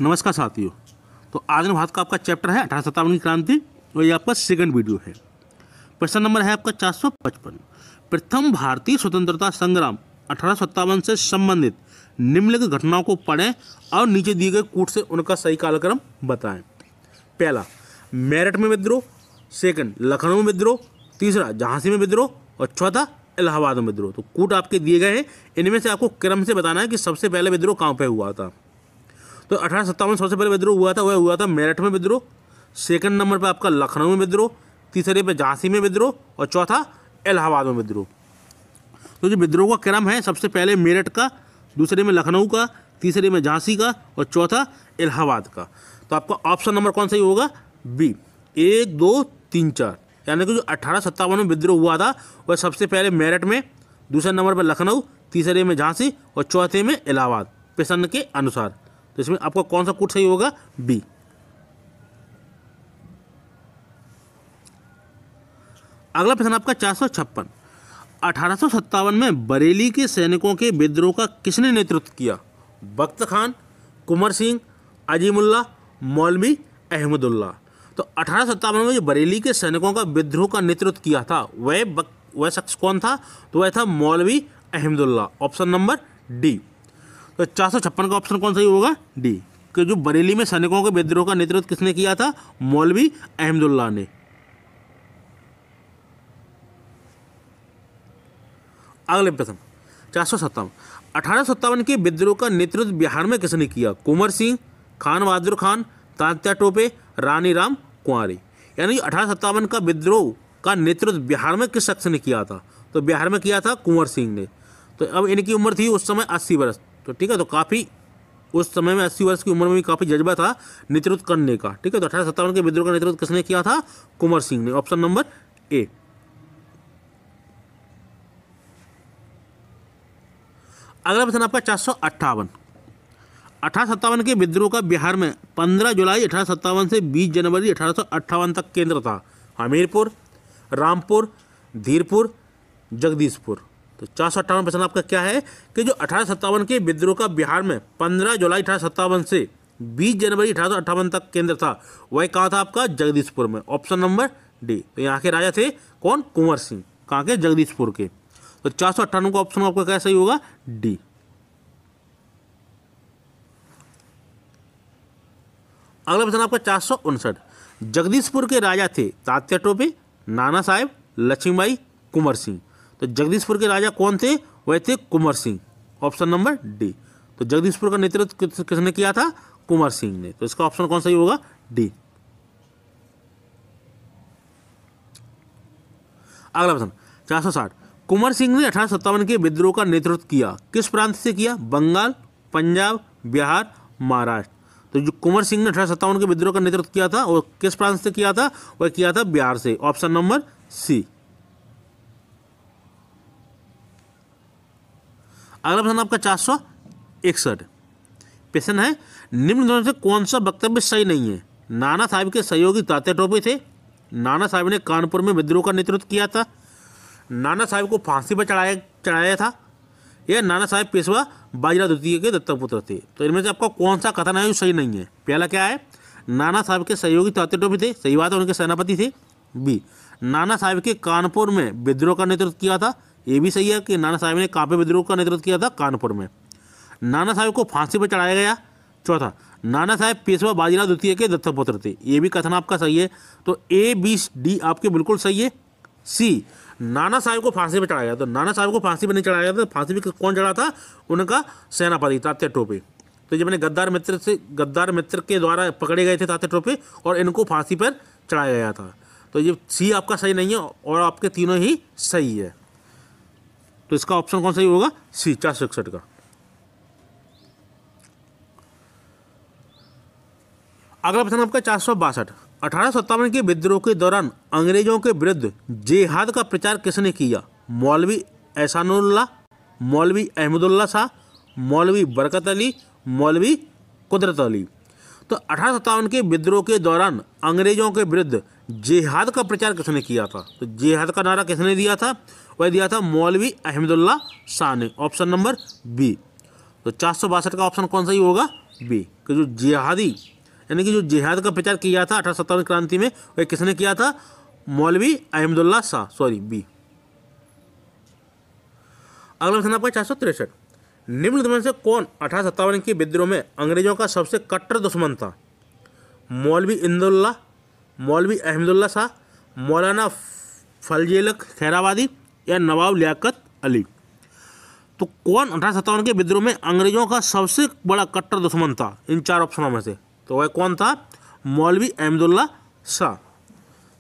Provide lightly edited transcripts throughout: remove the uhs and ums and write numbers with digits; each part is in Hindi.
नमस्कार साथियों। तो आज भारत का आपका चैप्टर है 1857 की क्रांति और ये आपका सेकंड वीडियो है। प्रश्न नंबर है आपका 455। प्रथम भारतीय स्वतंत्रता संग्राम 1857 से संबंधित निम्नलिखित घटनाओं को पढ़ें और नीचे दिए गए कूट से उनका सही कालक्रम बताएं। पहला मेरठ में विद्रोह, सेकंड लखनऊ में विद्रोह, तीसरा झांसी में विद्रोह और चौथा इलाहाबाद में विद्रोह। तो कूट आपके दिए गए हैं, इनमें से आपको क्रम से बताना है कि सबसे पहले विद्रोह कहाँ पे हुआ था। तो 1857 सबसे पहले विद्रोह हुआ था, वह हुआ था मेरठ में विद्रोह, सेकंड नंबर पे आपका लखनऊ में विद्रोह, तीसरे पे झांसी में विद्रोह और चौथा इलाहाबाद में विद्रोह। तो जो विद्रोह का क्रम है, सबसे पहले मेरठ का, दूसरे में लखनऊ का, तीसरे में झांसी का और चौथा इलाहाबाद का। तो आपका ऑप्शन नंबर कौन सा ही होगा? बी, 1, 2, 3, 4। यानी कि जो 1857 में विद्रोह हुआ था वह सबसे पहले मेरठ में, दूसरे नंबर पर लखनऊ, तीसरे में झांसी और चौथे में इलाहाबाद, प्रश्न के अनुसार। तो इसमें आपका कौन सा कूट सही होगा? बी। अगला प्रश्न आपका 456। 1857 में बरेली के सैनिकों के विद्रोह का किसने नेतृत्व किया? बख्त खान, कुंवर सिंह, अजीमुल्लाह, मौलवी अहमदुल्लाह। तो 1857 में जो बरेली के सैनिकों का विद्रोह का नेतृत्व किया था वह शख्स कौन था? तो वह था मौलवी अहमदुल्लाह। Option number D. तो 456 का ऑप्शन कौन सही होगा? डी, कि जो बरेली में सैनिकों के विद्रोह का नेतृत्व किसने किया था? मौलवी अहमदुल्लाह ने। अगले प्रश्न 457। 1857 के विद्रोह का नेतृत्व बिहार में किसने किया? कुंवर सिंह, खान बहादुर खान, तात्या टोपे, रानी राम कुंवारी। यानी 1857 का विद्रोह का नेतृत्व बिहार में किस शख्स ने किया था? तो बिहार में किया था कुंवर सिंह ने। तो अब इनकी उम्र थी उस समय 80 वर्ष। तो ठीक है, तो काफ़ी उस समय में 80 वर्ष की उम्र में भी काफ़ी जज्बा था नेतृत्व करने का। ठीक है, तो 1857 के विद्रोह का नेतृत्व किसने किया था? कुंवर सिंह ने। Option number A. अगला प्रश्न आपका 458। 1857 के विद्रोह का बिहार में 15 जुलाई 1857 से 20 जनवरी 1858 तक केंद्र था। हमीरपुर, रामपुर, धीरपुर, जगदीशपुर। तो 458 प्रश्न आपका क्या है कि जो 1857 के विद्रोह का बिहार में 15 जुलाई 1857 से 20 जनवरी 1858 तक केंद्र था, वह कहाँ था आपका? जगदीशपुर में। Option number D. तो यहाँ के राजा थे कौन? कुंवर सिंह। कहाँ के? जगदीशपुर के। तो 458 का ऑप्शन आपका क्या सही होगा? डी। अगला प्रश्न आपका 459। जगदीशपुर के राजा थे तात्या टोपे, नाना साहेब, लक्ष्मीबाई, कुंवर सिंह। तो जगदीशपुर के राजा कौन थे? वह थे Kunwar Singh. Option number D. तो जगदीशपुर का नेतृत्व किसने किया था? कुंवर सिंह ने। तो इसका ऑप्शन कौन सही होगा? डी। अगला प्रश्न 460। कुंवर सिंह ने 1857 के विद्रोह का नेतृत्व किया किस प्रांत से किया? बंगाल, पंजाब, बिहार, महाराष्ट्र। तो जो कुंवर सिंह ने 1857 के विद्रोह का नेतृत्व किया था वो किस प्रांत से किया था? वह किया था बिहार से। Option number C. अगला प्रश्न आपका 461। प्रश्न है निम्न दोनों से कौन सा वक्तव्य सही नहीं है? नाना साहब के सहयोगी तात्या टोपे थे। नाना साहब ने कानपुर में विद्रोह का नेतृत्व किया था। नाना साहब को फांसी पर चढ़ाया था। यह नाना साहब पेशवा बाजीराव द्वितीय के दत्तक पुत्र थे। तो इनमें से आपका कौन सा कथन है जो सही नहीं है? पहला क्या है? नाना साहब के सहयोगी तात्या टोपे थे, सही बात है, उनके सेनापति थे। बी, नाना साहब के कानपुर में विद्रोह का नेतृत्व किया था। ये भी सही है कि नाना साहब ने कहाँ पे विद्रोह का नेतृत्व किया था? कानपुर में। नाना साहब को फांसी पर चढ़ाया गया। चौथा, नाना साहब पेशवा बाजीराव द्वितीय के दत्तक पुत्र थे। ये भी कथन आपका सही है। तो ए, बी, डी आपके बिल्कुल सही है। सी, नाना साहब को फांसी पर चढ़ाया गया। तो नाना साहब को फांसी पर नहीं चढ़ाया गया था, फांसी पर कौन चढ़ा था? उनका सेनापति तात्या टोपे। तो जब गद्दार मित्र के द्वारा पकड़े गए थे तात्या टोपे और इनको फांसी पर चढ़ाया गया था। तो ये सी आपका सही नहीं है और आपके तीनों ही सही है। तो इसका ऑप्शन कौन सही होगा? सी, 461 का। अगला प्रश्न आपका 462। 1857 के विद्रोह के दौरान अंग्रेजों के विरुद्ध जिहाद का प्रचार किसने किया? मौलवी एहसानुल्लाह, मौलवी अहमदुल्ला शाह, मौलवी बरकत अली, मौलवी कुदरत अली। तो 1857 के विद्रोह के दौरान अंग्रेजों के विरुद्ध जिहाद का प्रचार किसने किया था? तो जिहाद का नारा किसने दिया था? वह दिया था मौलवी अहमदुल्ला शाह ने। Option number B. तो 462 का ऑप्शन कौन सा ही होगा? बी कि जो जिहादी यानी कि जो जिहाद का प्रचार किया था 1857 क्रांति में, वह किसने किया था? मौलवी अहमदुल्ला शाह, सॉरी बी। अगला प्रश्न आपका 463, निम्न में से कौन 1857 के विद्रोह में अंग्रेजों का सबसे कट्टर दुश्मन था? मौलवी इंदुल्ला, मौलवी अहमदुल्ला शाह, मौलाना फजल खैराबादी या नवाब लियाकत अली? तो कौन 1857 के विद्रोह में अंग्रेजों का सबसे बड़ा कट्टर दुश्मन था इन चार ऑप्शनों में से? तो वह कौन था? मौलवी अहमदुल्ला शाह।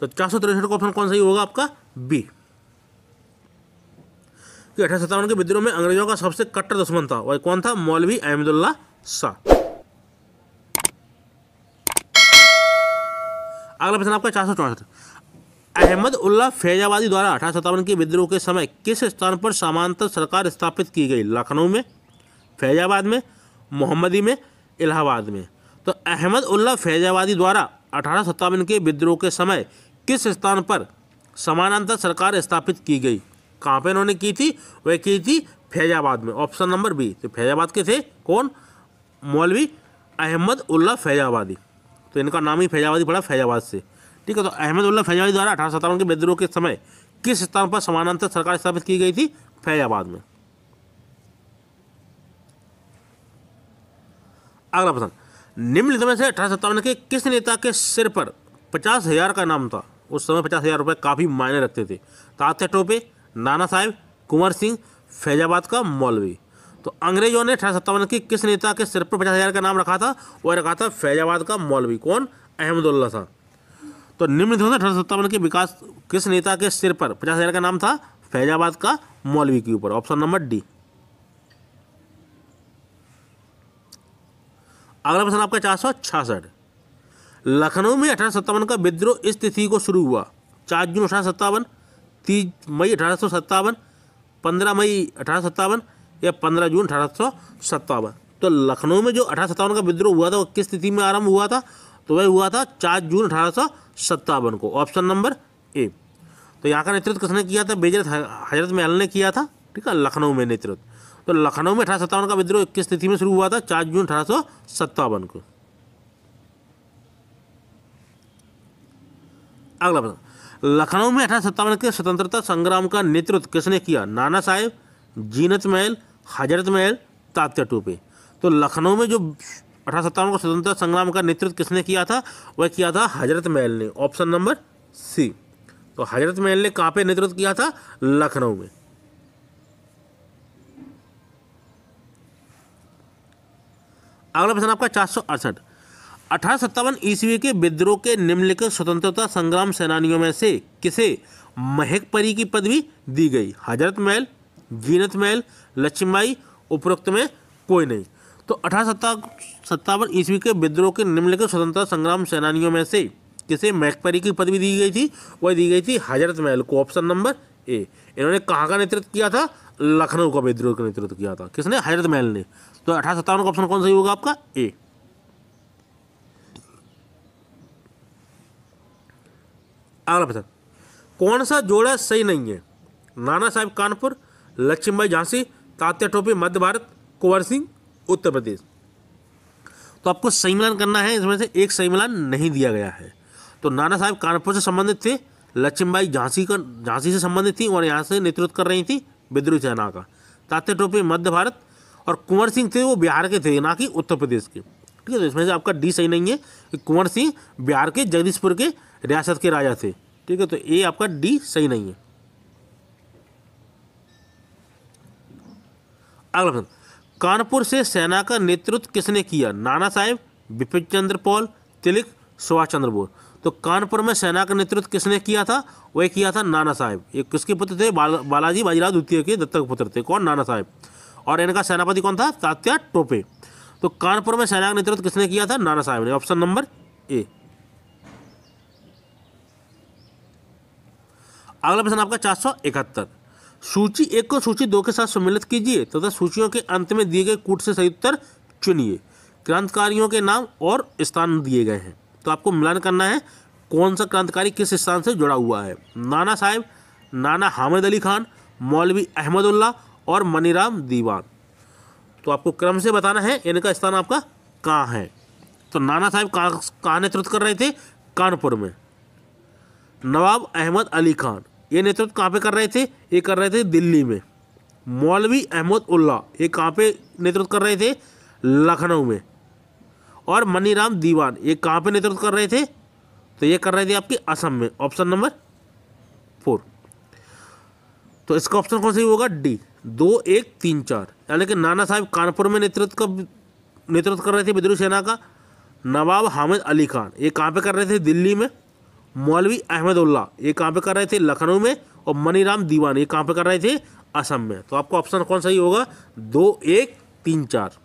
तो 463 का ऑप्शन कौन सही होगा आपका? बी, कि 1857 के विद्रोह में अंग्रेजों का सबसे कट्टर दुश्मन था, वह कौन था? मौलवी अहमदुल्ला शाह। अगला प्रश्न आपका 464, अहमद उल्ला फैजाबादी द्वारा 1857 के विद्रोह के समय किस स्थान पर समानांतर सरकार स्थापित की गई? लखनऊ में, फैजाबाद में, मोहम्मदी में, इलाहाबाद में? तो अहमद उल्ला फैजाबादी द्वारा 1857 के विद्रोह के समय किस स्थान पर समानांतर सरकार स्थापित की गई? कहाँ पे इन्होंने की थी? वह की थी फैजाबाद में, ऑप्शन नंबर बी। तो फैजाबाद के थे कौन? मौलवी अहमद उल्ला फैजाबादी। तो इनका नाम ही फैजाबादी पड़ा, फैजाबाद से, ठीक है। तो अहमद उल्ला फैजाबादी द्वारा 1857 के विद्रोह के समय किस स्थान पर समानांतर सरकार स्थापित की गई थी? फैजाबाद में। अगला प्रश्न, निम्नलिखित में से 1857 के किस नेता के सिर पर 50,000 का नाम था? उस समय 50,000 रुपये काफ़ी मायने रखते थे। तात्या टोपे, नाना साहेब, कुंवर सिंह, फैजाबाद का मौलवी? तो अंग्रेजों ने 1857 के किस नेता के सिर पर 50,000 का नाम रखा था? वह रखा था फैजाबाद का मौलवी। कौन? अहमदुल्ला था। तो निम्नलिखित में 1857 के विकास किस नेता के सिर पर 50,000 का नाम था? फैजाबाद का मौलवी के ऊपर, ऑप्शन नंबर डी। अगला प्रश्न आपका 466, लखनऊ में 1857 का विद्रोह इस तिथि को शुरू हुआ? 4 जून 1857, 30 मई 1857, 15 मई 1857 या 15 जून 1857? तो लखनऊ में जो 1857 का विद्रोह हुआ था वो किस तिथि में आरंभ हुआ था? तो वह हुआ था 4 जून 1857 को, ऑप्शन नंबर ए। तो यहाँ का नेतृत्व किसने किया था? बेजरत हजरत महल ने किया था, ठीक है, लखनऊ में नेतृत्व। तो लखनऊ में 1857 का विद्रोह किस तिथि में शुरू हुआ था? 4 जून 1857 को। अगला प्रश्न, लखनऊ में 1857 के स्वतंत्रता संग्राम का नेतृत्व किसने किया? नाना साहेब, जीनत महल, हजरत महल, तात्या टोपे? तो लखनऊ में जो 1857 को स्वतंत्रता संग्राम का नेतृत्व किसने किया था? वह किया था हजरत महल ने, ऑप्शन नंबर सी। तो हजरत महल ने कहाँ पे नेतृत्व किया था? लखनऊ में। अगला प्रश्न आपका 468, 1857 ईस्वी के विद्रोह के निम्नलिखित स्वतंत्रता संग्राम सेनानियों में से किसे महकपरी की पदवी दी गई? हजरत महल, जीनत महल, लक्ष्मीबाई, उपरोक्त में कोई नहीं? तो 1857 ईस्वी के विद्रोह के निम्नलिखित स्वतंत्रता संग्राम सेनानियों में से किसे महकपरी की पदवी दी गई थी? वह दी गई थी हजरत महल को, ऑप्शन नंबर ए। इन्होंने कहाँ का नेतृत्व किया था? लखनऊ का विद्रोह का नेतृत्व किया था। किसने? हजरत महल ने। तो 1857 का ऑप्शन कौन सही होगा आपका? ए। अगला प्रश्न, कौन सा जोड़ा सही नहीं है? नाना साहेब कानपुर, लक्ष्मीबाई झांसी, तात्या टोपे मध्य भारत, कुंवर सिंह उत्तर प्रदेश? तो आपको सही मिलान करना है, इसमें से एक सही मिलान नहीं दिया गया है। तो नाना साहेब कानपुर से संबंधित थे, लक्ष्मीबाई झांसी से संबंधित थी और यहाँ से नेतृत्व कर रही थी विद्रोही सेना का। तात्या टोपे मध्य भारत और कुंवर सिंह थे वो बिहार के थे, ना कि उत्तर प्रदेश के, ठीक है। तो इसमें से आपका डी सही नहीं है कि कुंवर सिंह बिहार के जगदीशपुर के रियासत के राजा थे, ठीक है। तो ये आपका डी सही नहीं है। अगला प्रश्न, कानपुर से सेना का नेतृत्व किसने किया? नाना साहेब, बिपिन चंद्र पॉल, तिलक, सुभाष चंद्र बोस? तो कानपुर में सेना का नेतृत्व किसने किया था? वह किया था नाना साहेब। ये किसके पुत्र थे? बालाजी बाजीराव द्वितीय के दत्तक पुत्र थे। कौन? नाना साहेब। और इनका सेनापति कौन था? तात्या टोपे। तो कानपुर में सेना का नेतृत्व किसने किया था? नाना साहेब ने, ऑप्शन नंबर ए। अगला प्रश्न आपका 471, सूची 1 को सूची 2 के साथ सम्मिलित कीजिए तथा सूचियों के अंत में दिए गए कूट से सही उत्तर चुनिए। क्रांतिकारियों के नाम और स्थान दिए गए हैं, तो आपको मिलान करना है कौन सा क्रांतिकारी किस स्थान से जुड़ा हुआ है। नाना साहेब, नाना हामिद अली खान, मौलवी अहमदुल्ला और मनीराम दीवान। तो आपको क्रम से बताना है, इनका स्थान आपका कहाँ है? तो नाना साहब कहाँ नेतृत्व कर रहे थे? कानपुर में। नवाब अहमद अली खान ये नेतृत्व कहाँ पे कर रहे थे? ये कर रहे थे दिल्ली में। मौलवी अहमद उल्ला ये कहाँ पे नेतृत्व कर रहे थे? लखनऊ में। और मनीराम दीवान ये कहाँ पे नेतृत्व कर रहे थे? तो ये कर रहे थे आपके असम में। Option number 4। तो इसका ऑप्शन कौन सा होगा? डी, 2, 1, 3, 4। यानी कि नाना साहब कानपुर में नेतृत्व कर रहे थे विद्रोही सेना का। नवाब हामिद अली खान ये कहाँ पे कर रहे थे? दिल्ली में। मौलवी अहमद उल्ला ये कहाँ पे कर रहे थे? लखनऊ में। और मनीराम दीवान ये कहाँ पे कर रहे थे? असम में। तो आपका ऑप्शन कौन सही होगा? 2, 1, 3, 4।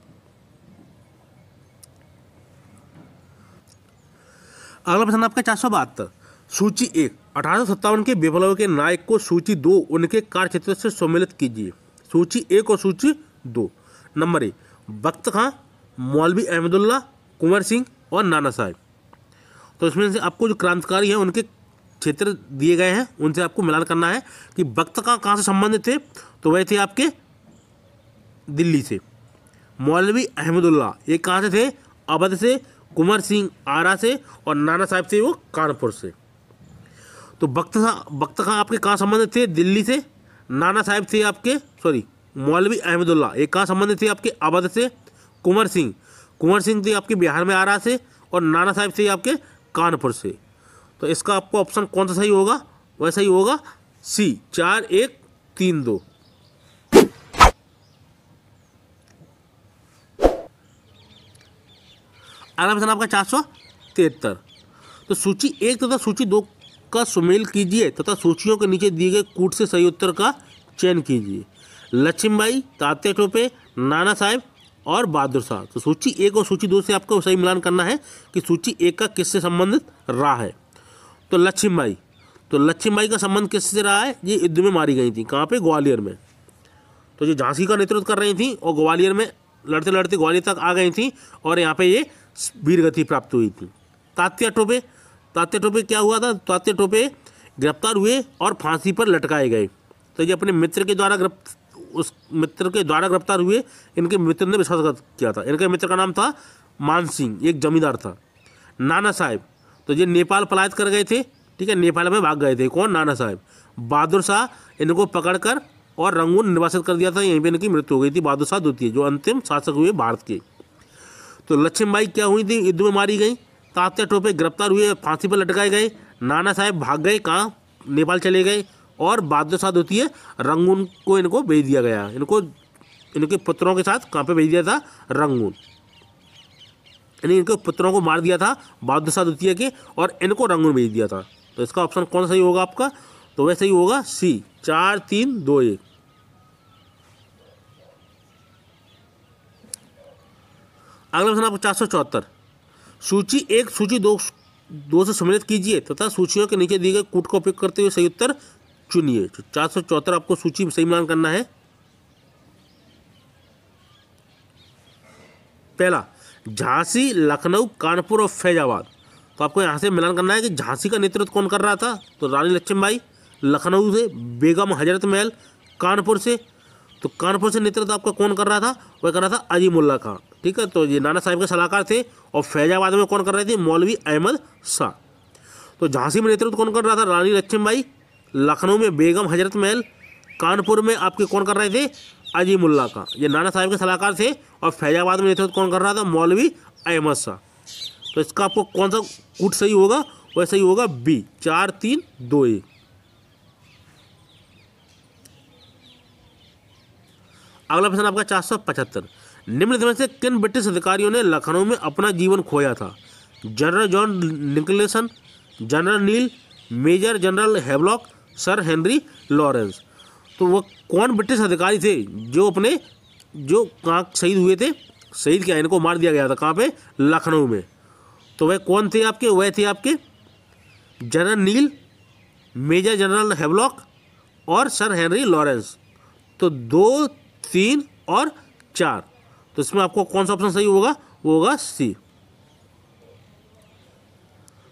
अगला प्रश्न आपका 472। सूची 1, 1857 के विप्लव के नायक को। सूची 2, उनके कार्यक्षेत्र से सम्मिलित कीजिए। सूची 1 और सूची 2। नंबर 1, बख्त खां, मौलवी अहमदुल्ला, कुंवर सिंह और नाना साहब। तो इसमें से आपको जो क्रांतिकारी हैं उनके क्षेत्र दिए गए हैं, उनसे आपको मिलान करना है कि बख्त खां कहाँ से संबंधित थे? तो वह थे आपके दिल्ली से। मौलवी अहमदुल्ला ये कहाँ से थे? अवध से। कुंवर सिंह आरा से। और नाना साहब थे वो कानपुर से। तो बख्त खां आपके कहाँ संबंधित थे? दिल्ली से। नाना साहब थे आपके मौलवी अहमदुल्ला ये कहाँ संबंधित थे? आपके अवध से। कुंवर सिंह थे आपके बिहार में आरा से। और नाना साहब थे आपके कानपुर से। तो इसका आपको ऑप्शन कौन सा सही होगा? वह सही होगा सी, 4, 1, 3, 2। अगला प्रश्न आपका 473। तो सूची 1 तथा सूची 2 का सुमेल कीजिए तथा सूचियों के नीचे दिए गए कूट से सही उत्तर का चयन कीजिए। लक्ष्मीबाई, तात्या टोपे, नाना साहब और बहादुर शाह। तो सूची 1 और सूची 2 से आपको सही मिलान करना है कि सूची 1 का किससे संबंधित रहा है। तो लक्ष्मीबाई का संबंध किससे रहा है? ये युद्ध में मारी गई थी। कहाँ पे? ग्वालियर में। तो ये झांसी का नेतृत्व कर रही थी और ग्वालियर में लड़ते लड़ते ग्वालियर तक आ गई थी और यहाँ पे ये वीरगति प्राप्त हुई थी। तात्या टोपे क्या हुआ था? तात्या टोपे गिरफ्तार हुए और फांसी पर लटकाए गए। तो ये अपने मित्र के द्वारा गिरफ्तार हुए। इनके मित्र ने विश्वासघात किया था। इनके मित्र का नाम था मान सिंह, एक जमींदार था। नाना साहब तो ये नेपाल पलायन कर गए थे। ठीक है, नेपाल में भाग गए थे। कौन? नाना साहब। बहादुर शाह इनको पकड़कर और रंगून निर्वासित कर दिया था। यहीं पे इनकी मृत्यु हो गई थी। बहादुर शाह द्वितीय जो अंतिम शासक हुए भारत के। तो लक्ष्मीबाई क्या हुई थी? युद्ध में मारी गई। तात्या टोपे गिरफ्तार हुए, फांसी पर लटकाए गए। नाना साहब भाग गए, कहाँ? नेपाल चले गए। और बहादुर शाह द्वितीय रंगून को इनको भेज दिया गया। इनके पुत्रों के साथ कहाँ पे भेज दिया था? रंगून। यानी इनके पुत्रों को मार दिया था बहादुर शाह द्वितीय के और इनको रंगून भेज दिया था। तो इसका ऑप्शन कौन सही होगा आपका? तो वह सही होगा सी, 4, 3, 2, 1। अगला प्रश्न आपको 474। सूची 1 सूची 2 से सम्मिलित कीजिए तथा सूचियों के नीचे दिए गए कूट का उपयोग करते हुए सही उत्तर चुनिए। 474 आपको सूची में सही मिलान करना है। पहला, झांसी, लखनऊ, कानपुर और फैजाबाद। तो आपको यहाँ से मिलान करना है कि झांसी का नेतृत्व कौन कर रहा था? तो रानी लक्ष्मीबाई। लखनऊ से बेगम हजरत महल। कानपुर से नेतृत्व आपका कौन कर रहा था? वह कर रहा था अजीमुल्ला खां। ठीक है, तो ये नाना साहब के सलाहकार थे। और फैजाबाद में कौन कर रहे थे? मौलवी अहमद शाह। तो झांसी में नेतृत्व कौन कर रहा था? रानी लक्ष्मीबाई। लखनऊ में बेगम हजरत महल। कानपुर में आपके कौन कर रहे थे? अजीमुल्ला खां, ये नाना साहब के सलाहकार थे। और फैजाबाद में नेतृत्व कौन कर रहा था? मौलवी अहमद शाह। तो इसका आपको कौन सा कूट सही होगा? वह सही होगा बी, 4, 3, 2, 1। अगला प्रश्न आपका 475। निम्न में से किन ब्रिटिश अधिकारियों ने लखनऊ में अपना जीवन खोया था? General John Nicholson, general Neill, major general Havelock, sir Henry Lawrence. तो वो कौन ब्रिटिश अधिकारी थे जो कहाँ शहीद हुए थे? शहीद क्या, इनको मार दिया गया था। कहाँ पे? लखनऊ में। तो वह कौन थे आपके? वह थे आपके general Neill, major general Havelock और सर हेनरी लॉरेंस। तो 2, 3 और 4। तो इसमें आपको कौन सा ऑप्शन सही होगा? वो होगा सी।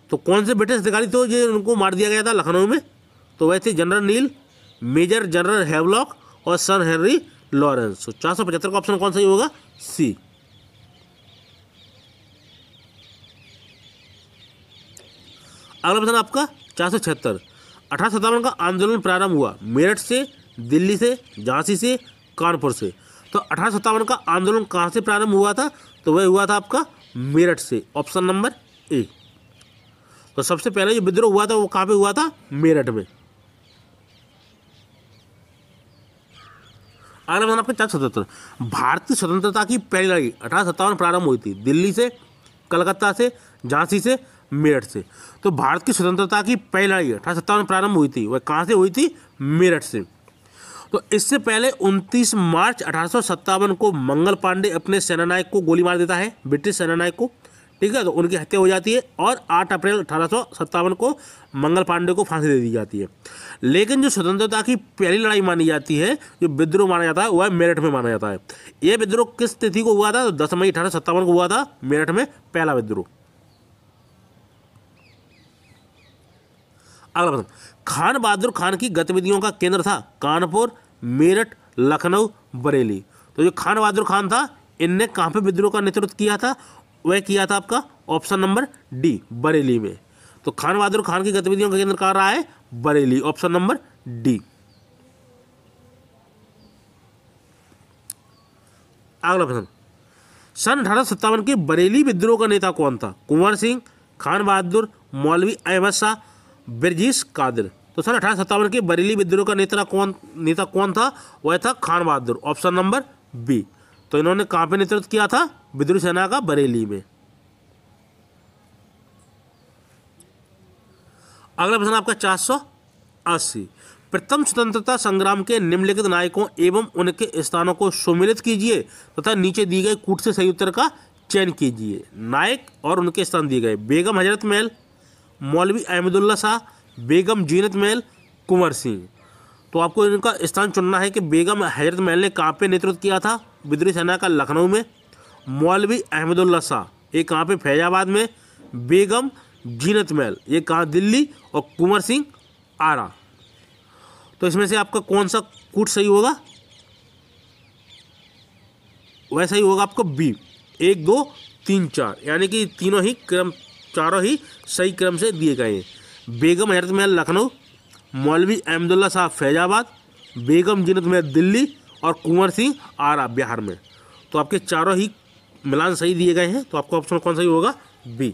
तो कौन से ब्रिटिश अधिकारी थे जो उनको मार दिया गया था लखनऊ में? तो वह थे general Neill, major general Havelock और सर हेनरी लॉरेंस। तो 475 का ऑप्शन कौन सही होगा? सी। अगला प्रश्न आपका 476, 1857 का आंदोलन प्रारंभ हुआ मेरठ से, दिल्ली से, झांसी से, कानपुर से। तो 1857 का आंदोलन कहाँ से प्रारंभ हुआ था? तो वह हुआ था आपका मेरठ से, ऑप्शन नंबर ए। तो सबसे पहले जो विद्रोह हुआ था वो कहाँ पे हुआ था? मेरठ में। अगला प्रश्न आपका 477, भारतीय स्वतंत्रता की पहली लड़ाई 1857 प्रारंभ हुई थी दिल्ली से, कलकत्ता से, झांसी से, मेरठ से। तो भारत की स्वतंत्रता की पहली लड़ाई 1857 प्रारंभ हुई थी, वह कहाँ से हुई थी? मेरठ से। तो इससे पहले 29 मार्च 1857 को मंगल पांडे अपने सेनानायक को गोली मार देता है, ब्रिटिश सेनानायक को, ठीक है। तो उनकी हत्या हो जाती है और 8 अप्रैल 1857 को मंगल पांडे को फांसी दे दी जाती है। लेकिन जो स्वतंत्रता की पहली लड़ाई मानी जाती है, जो विद्रोह माना जाता है, वह मेरठ में माना जाता है। यह विद्रोह किस तिथि को हुआ था? तो 10 मई 1857 को हुआ था मेरठ में पहला विद्रोह। अगला प्रश्न, खान बहादुर खान की गतिविधियों का केंद्र था कानपुर, मेरठ, लखनऊ, बरेली। तो जो खान बहादुर खान था, इनने कहाँ पे विद्रोह का नेतृत्व किया था? वह किया था आपका ऑप्शन नंबर डी, बरेली में। तो खान बहादुर खान की गतिविधियों का केंद्र कहाँ रहा है? Bareilly, option number D. अगला प्रश्न, सन 1857 के बरेली विद्रोह का नेता कौन था? कुंवर सिंह, खान बहादुर, मौलवी अहमद शाह, बिरजीश कादिर। तो सन 1857 के बरेली विद्रोह का नेता कौन था? वह था खान बहादुर, ऑप्शन नंबर बी। तो इन्होंने कहाँ पे नेतृत्व किया था? विद्रोही सेना का, बरेली में। अगला प्रश्न आपका 480, प्रथम स्वतंत्रता संग्राम के निम्नलिखित नायकों एवं उनके स्थानों को सुमेलित कीजिए तथा नीचे दी गई कूट से सही उत्तर का चयन कीजिए। नायक और उनके स्थान दिए गए, बेगम हजरत महल, मौलवी अहमदुल्ला शाह, बेगम जीनत महल, कुंवर सिंह। तो आपको इनका स्थान चुनना है कि बेगम हजरत महल ने कहाँ पे नेतृत्व किया था? विद्रोही सेना का, लखनऊ में। मौलवी अहमदुल्ला शाह ये कहाँ पे? फैजाबाद में। बेगम जीनत महल ये कहाँ? दिल्ली। और कुंवर सिंह आरा। तो इसमें से आपका कौन सा कूट सही होगा? वह सही होगा आपको बी, 1, 2, 3, 4, यानी कि तीनों ही क्रम, चारों ही सही क्रम से दिए गए हैं। बेगम हजरत महल लखनऊ, मौलवी अहमदुल्ला साहब फैजाबाद, बेगम जीनत महल दिल्ली और कुंवर सिंह आरा बिहार में। तो आपके चारों ही मिलान सही दिए गए हैं। तो आपका ऑप्शन कौन सही होगा? बी।